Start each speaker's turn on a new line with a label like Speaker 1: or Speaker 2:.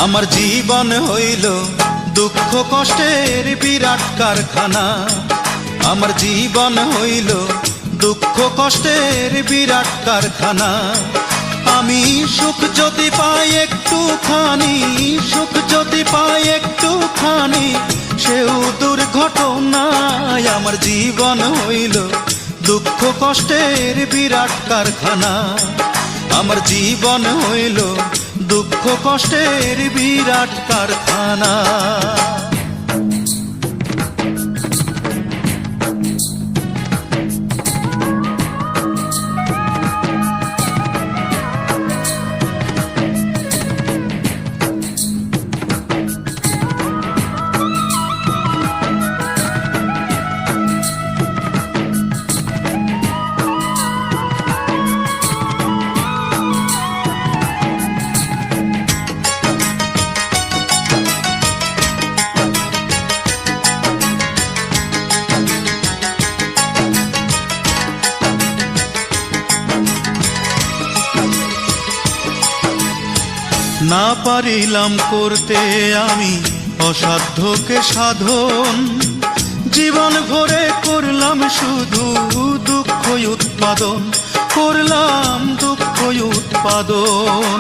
Speaker 1: আমার জীবন হইল দুঃখ কষ্টের বিরাট কারখানা। আমার জীবন হইল দুঃখ কষ্টের বিরাট কারখানা। আমি সুখ যদি পাই একটুখানি, সুখ যদি পাই একটুখানি, সেও দুর্ঘটনায়। আমার জীবন হইল দুঃখ কষ্টের বিরাট কারখানা। আমার জীবন হইল দুঃখ কষ্টের বিরাট কারখানা। না পারিলাম করতে আমি অসাধ্যকে সাধন, জীবন ভরে করলাম শুধু দুঃখ উৎপাদন, করলাম দুঃখ উৎপাদন।